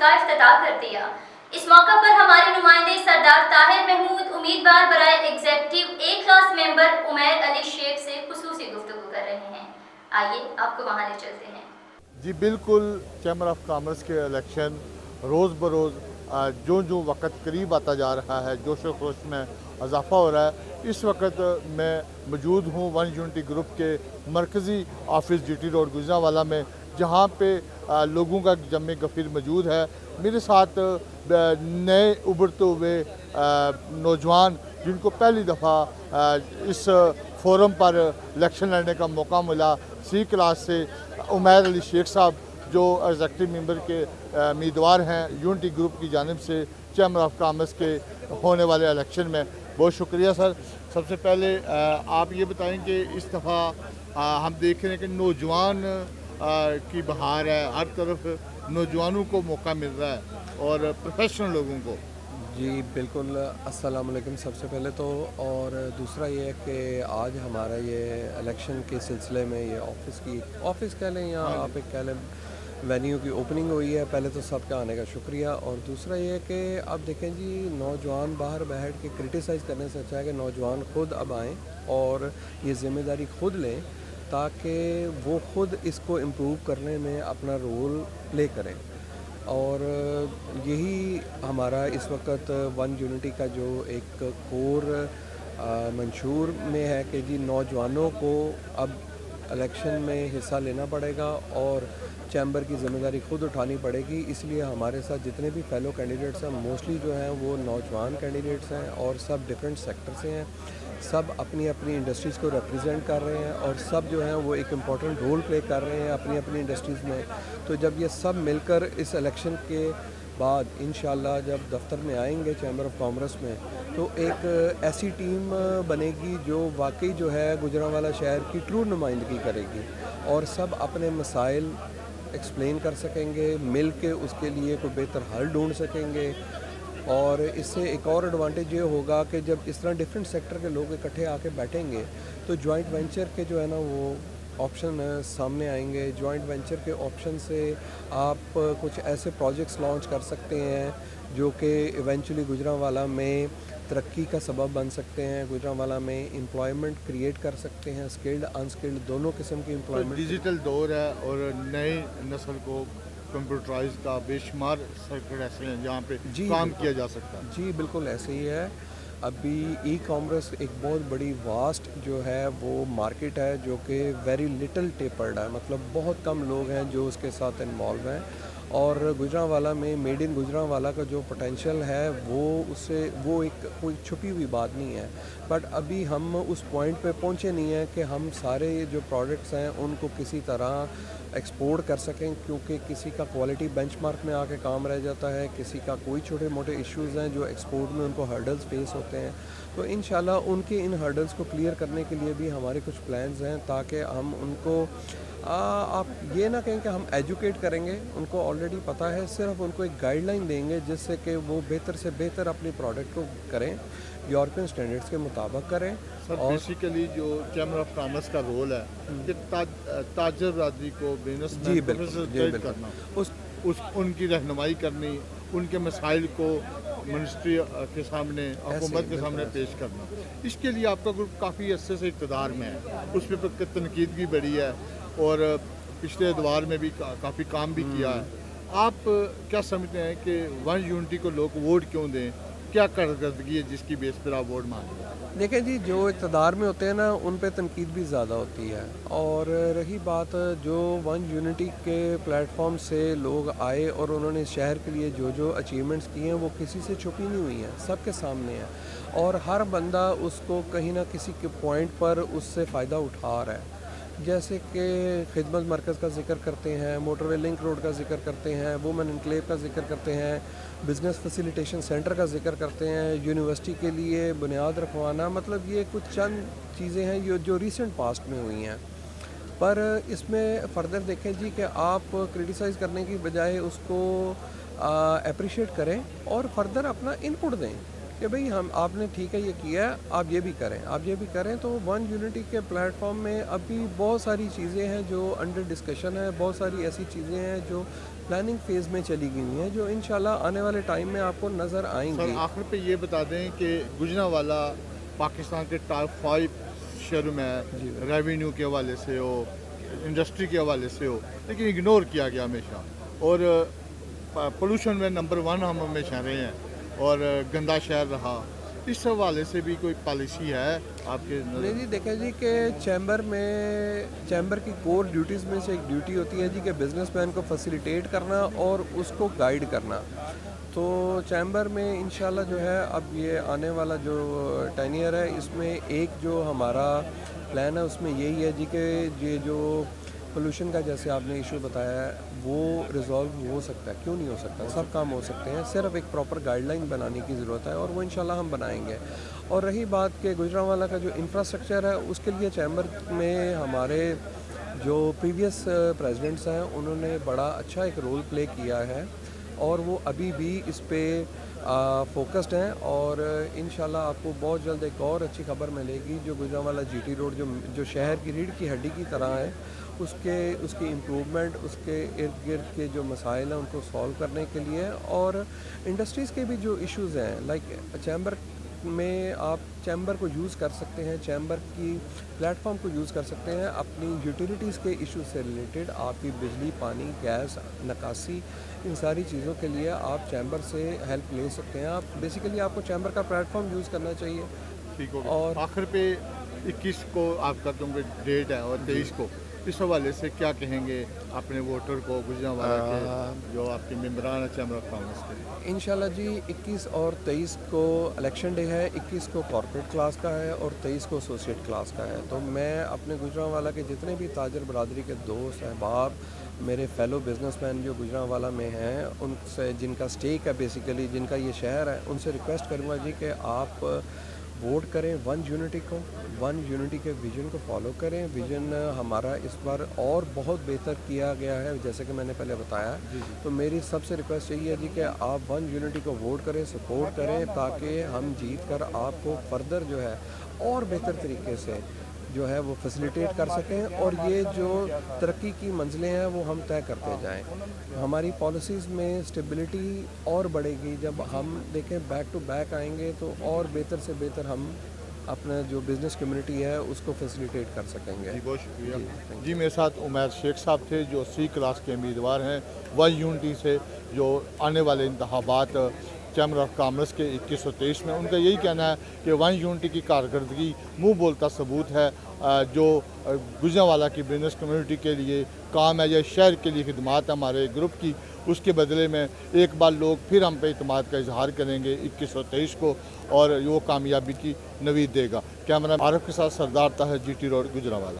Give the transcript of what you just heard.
کا افتتاح کر دیا۔ اس موقع پر ہمارے نمائندے سردار طاہر محمود امیدوار برائے executive A class member Umair Ali Sheikh سے خصوصی گفتگو کر رہے ہیں۔ آئیے آپ کو وہاں لے چلتے ہیں۔ جی بالکل، چیمبر آف کامرس کے الیکشن روز بروز جو وقت قریب آتا جا رہا ہے، جوش و خروش میں اضافہ ہو رہا ہے۔ اس وقت میں موجود ہوں ون یونٹی گروپ کے مرکزی office G T road Gujranwala میں، جہاں پہ لوگوں کا جمع گفیر موجود ہے۔ میرے ساتھ نئے ابھرتے ہوئے نوجوان جن کو پہلی دفعہ اس فورم پر الیکشن لڑنے کا موقع ملا، سی کلاس سے عمیر علی شیخ صاحب جو ایگزیکٹو ممبر کے امیدوار ہیں یونٹی گروپ کی جانب سے چیمبر آف کامرس کے ہونے والے الیکشن میں۔ بہت شکریہ سر۔ سب سے پہلے آپ یہ بتائیں کہ اس دفعہ ہم دیکھ رہے ہیں کہ نوجوان کی بہار ہے، ہر طرف نوجوانوں کو موقع مل رہا ہے اور پروفیشنل لوگوں کو۔ جی بالکل، السلام علیکم سب سے پہلے تو، اور دوسرا یہ ہے کہ آج ہمارا یہ الیکشن کے سلسلے میں یہ آفس کہہ لیں یا آپ ایک کہہ لیں وینیو کی اوپننگ ہوئی ہے۔ پہلے تو سب کا آنے کا شکریہ، اور دوسرا یہ ہے کہ اب دیکھیں جی، نوجوان باہر بیٹھ کے کرٹیسائز کرنے سے اچھا ہے کہ نوجوان خود اب آئیں اور یہ ذمہ داری خود لیں، تاکہ وہ خود اس کو امپروو کرنے میں اپنا رول پلے کریں۔ اور یہی ہمارا اس وقت ون یونٹی کا جو ایک کور منشور میں ہے کہ جی نوجوانوں کو اب الیکشن میں حصہ لینا پڑے گا اور چیمبر کی ذمہ داری خود اٹھانی پڑے گی۔ اس لیے ہمارے ساتھ جتنے بھی فیلو کینڈیڈیٹس ہیں موسٹلی جو ہیں وہ نوجوان کینڈیڈیٹس ہیں، اور سب ڈفرینٹ سیکٹر سے ہیں، سب اپنی اپنی انڈسٹریز کو ریپرزینٹ کر رہے ہیں، اور سب جو ہیں وہ ایک امپورٹنٹ رول پلے کر رہے ہیں اپنی اپنی انڈسٹریز میں۔ تو جب یہ سب مل کر اس الیکشن کے بعد انشاءاللہ جب دفتر میں آئیں گے چیمبر آف کامرس میں، تو ایک ایسی ٹیم بنے گی جو واقعی جو ہے گوجرانوالہ شہر کی ٹرو نمائندگی کرے گی، اور سب اپنے مسائل ایکسپلین کر سکیں گے، مل کے اس کے لیے کوئی بہتر حل ڈھونڈ سکیں گے۔ اور اس سے ایک اور ایڈوانٹیج یہ ہوگا کہ جب اس طرح ڈفرینٹ سیکٹر کے لوگ اکٹھے آ کے بیٹھیں گے تو جوائنٹ وینچر کے جو ہے نا وہ آپشن سامنے آئیں گے۔ جوائنٹ وینچر کے آپشن سے آپ کچھ ایسے پروجیکٹس لانچ کر سکتے ہیں جو کہ ایونچولی گوجرانوالہ میں ترقی کا سبب بن سکتے ہیں، گوجرانوالہ میں امپلائمنٹ کریٹ کر سکتے ہیں، اسکلڈ انسکلڈ دونوں قسم کی امپلائمنٹ۔ ڈیجیٹل دور ہے اور نئی نسل کو کمپیوٹرائز کا بے شمار سیکٹر ایسے ہیں جہاں پہ کام کیا جا سکتا ہے۔ جی بالکل ایسے ہی ہے۔ ابھی ای کامرس ایک بہت بڑی واسٹ جو ہے وہ مارکیٹ ہے، جو کہ ویری لٹل ٹیپرڈ ہے، مطلب بہت کم لوگ ہیں جو اس کے ساتھ انوالو ہیں، اور گوجرانوالہ میں میڈ ان گوجرانوالہ کا جو پوٹینشیل ہے وہ ایک کوئی چھپی ہوئی بات نہیں ہے، بٹ ابھی ہم اس پوائنٹ پہ پہنچے نہیں ہیں کہ ہم سارے جو پروڈکٹس ہیں ان کو کسی طرح ایکسپورٹ کر سکیں، کیونکہ کسی کا کوالٹی بینچ مارک میں آ کے کام رہ جاتا ہے، کسی کا کوئی چھوٹے موٹے ایشوز ہیں جو ایکسپورٹ میں ان کو ہرڈلز فیس ہوتے ہیں۔ تو انشاءاللہ ان کے ان ہرڈلز کو کلیئر کرنے کے لیے بھی ہمارے کچھ پلانز ہیں، تاکہ ہم ان کو آپ یہ نہ کہیں کہ ہم ایجوکیٹ کریں گے، ان کو آلریڈی پتہ ہے، صرف ان کو ایک گائیڈ لائن دیں گے جس سے کہ وہ بہتر سے بہتر اپنی پروڈکٹ کو کریں، یورپین سٹینڈرڈز کے مطابق کریں۔ سر بیسیکلی جو چیمبر آف کامرس کا رول ہے کہ تاجر برادری کو بزنس میں کرنا، ان کی رہنمائی کرنی، ان کے مسائل کو منسٹری کے سامنے، حکومت کے سامنے پیش کرنا۔ اس کے لیے آپ کا گروپ کافی عرصے سے اقتدار میں ہے، اس پہ تنقید بھی بڑھی ہے اور پچھلے ادوار میں بھی کافی کام بھی کیا ہے۔ آپ کیا سمجھتے ہیں کہ ون یونٹی کو لوگ ووٹ کیوں دیں؟ کیا کارکردگی ہے جس کی بیس پر آپ ووٹ مانگیں؟ دیکھیں جی، جو اقتدار میں ہوتے ہیں نا ان پہ تنقید بھی زیادہ ہوتی ہے، اور رہی بات جو ون یونٹی کے پلیٹ فارم سے لوگ آئے اور انہوں نے شہر کے لیے جو اچیومنٹس کیے ہیں وہ کسی سے چھپی نہیں ہوئی ہیں، سب کے سامنے ہیں، اور ہر بندہ اس کو کہیں نہ کسی کے پوائنٹ پر اس سے فائدہ اٹھا رہا ہے۔ جیسے کہ خدمت مرکز کا ذکر کرتے ہیں، موٹر وے لنک روڈ کا ذکر کرتے ہیں، وومن انکلیو کا ذکر کرتے ہیں، بزنس فیسیلیٹیشن سینٹر کا ذکر کرتے ہیں، یونیورسٹی کے لیے بنیاد رکھوانا، مطلب یہ کچھ چند چیزیں ہیں جو ریسنٹ پاسٹ میں ہوئی ہیں۔ پر اس میں فردر دیکھیں جی کہ آپ کرٹیسائز کرنے کی بجائے اس کو اپریشیٹ کریں اور فردر اپنا ان پٹ دیں کہ بھئی ہم آپ نے ٹھیک ہے یہ کیا ہے، آپ یہ بھی کریں تو ون یونٹی کے پلیٹ فارم میں ابھی بہت ساری چیزیں ہیں جو انڈر ڈسکشن ہے، بہت ساری ایسی چیزیں ہیں جو پلاننگ فیز میں چلی گئی ہیں جو انشاءاللہ آنے والے ٹائم میں آپ کو نظر آئیں سر گی۔ آخر پہ یہ بتا دیں کہ گجرانوالہ پاکستان کے ٹاپ 5 شہروں میں ریونیو کے حوالے سے ہو، انڈسٹری کے حوالے سے ہو، لیکن اگنور کیا گیا ہمیشہ، اور پولوشن میں نمبر 1 ہم ہمیشہ رہے ہیں اور گندا شہر رہا۔ اس حوالے سے بھی کوئی پالیسی ہے آپ کے نظر؟ نہیں جی دیکھیں جی کہ چیمبر کی کور ڈیوٹیز میں سے ایک ڈیوٹی ہوتی ہے جی کہ بزنس مین کو فیسیلیٹیٹ کرنا اور اس کو گائیڈ کرنا۔ تو چیمبر میں انشاءاللہ جو ہے اب یہ آنے والا جو ٹینیئر ہے اس میں ایک جو ہمارا پلان ہے اس میں یہی ہے جی کہ یہ جو پولوشن کا جیسے آپ نے ایشو بتایا ہے وہ ریزالو ہو سکتا ہے، کیوں نہیں ہو سکتا، سب کام ہو سکتے ہیں، صرف ایک پراپر گائیڈ لائن بنانے کی ضرورت ہے اور وہ انشاءاللہ ہم بنائیں گے۔ اور رہی بات کہ گجرانوالہ کا جو انفراسٹرکچر ہے اس کے لیے چیمبر میں ہمارے جو پریویس پریزیڈنٹس ہیں انہوں نے بڑا اچھا ایک رول پلے کیا ہے اور وہ ابھی بھی اس پہ فوکسڈ ہیں، اور انشاءاللہ آپ کو بہت جلد ایک اور اچھی خبر ملے گی جو گجرانوالہ جی ٹی روڈ جو شہر کی ریڑھ کی ہڈی کی طرح ہے، اس کی امپروومنٹ، اس کے ارد گرد کے جو مسائل ہیں ان کو سالو کرنے کے لیے، اور انڈسٹریز کے بھی جو ایشوز ہیں لائک چیمبر میں آپ چیمبر کو یوز کر سکتے ہیں، چیمبر کی پلیٹ فارم کو یوز کر سکتے ہیں اپنی یوٹیلیٹیز کے ایشو سے ریلیٹڈ، آپ کی بجلی، پانی، گیس، نکاسی، ان ساری چیزوں کے لیے آپ چیمبر سے ہیلپ لے سکتے ہیں۔ آپ بیسیکلی آپ کو چیمبر کا پلیٹ فارم یوز کرنا چاہیے۔ ٹھیک ہوگا۔ اور آخر پہ 21 کو آپ کا ڈیٹ ہے اور 23 کو اس حوالے سے کیا کہیں گے اپنے ووٹر کو گجرانوالہ کے جو آپ کے ممبران ہیں چیمبر آف کامرس کے؟ انشاءاللہ جی 21 اور 23 کو الیکشن ڈے ہے، 21 کو کارپوریٹ کلاس کا ہے اور 23 کو ایسوسیٹ کلاس کا ہے۔ تو میں اپنے گجرانوالہ کے جتنے بھی تاجر برادری کے دوست احباب، میرے فیلو بزنس مین جو گجرانوالہ میں ہیں، ان سے جن کا سٹیک ہے بیسیکلی، جن کا یہ شہر ہے، ان سے ریکویسٹ کروں گا جی کہ آپ ووٹ کریں ون یونٹی کو، ون یونٹی کے ویژن کو فالو کریں۔ ویژن ہمارا اس بار اور بہت بہتر کیا گیا ہے جیسے کہ میں نے پہلے بتایا، تو میری سب سے ریکویسٹ یہی ہے جی کہ آپ ون یونٹی کو ووٹ کریں، سپورٹ کریں، تاکہ ہم جیت کر آپ کو فردر جو ہے اور بہتر طریقے سے جو ہے وہ فیسیلیٹیٹ کر سکیں، اور یہ جو ترقی کی منزلیں ہیں وہ ہم طے کرتے جائیں۔ ہماری پالیسیز میں اسٹیبلٹی اور بڑھے گی، جب ہم دیکھیں بیک ٹو بیک آئیں گے تو اور بہتر سے بہتر ہم اپنا جو بزنس کمیونٹی ہے اس کو فیسیلیٹیٹ کر سکیں گے۔ جی بہت شکریہ۔ جی میرے ساتھ عمیر شیخ صاحب تھے جو سی کلاس کے امیدوار ہیں ون یونٹی سے، جو آنے والے انتخابات چیمبر آف کامرس کے 21 اور 23 میں، ان کا یہی کہنا ہے کہ ون یونٹی کی کارکردگی منہ بولتا ثبوت ہے، جو گجرانوالہ کی بزنس کمیونٹی کے لیے کام ہے یا شہر کے لیے خدمات ہے ہمارے گروپ کی، اس کے بدلے میں ایک بار لوگ پھر ہم پہ اعتماد کا اظہار کریں گے 21 اور 23 کو، اور وہ کامیابی کی نوید دے گا۔ کیمرہ عارف کے ساتھ Sardar Tahir, G T road, Gujranwala.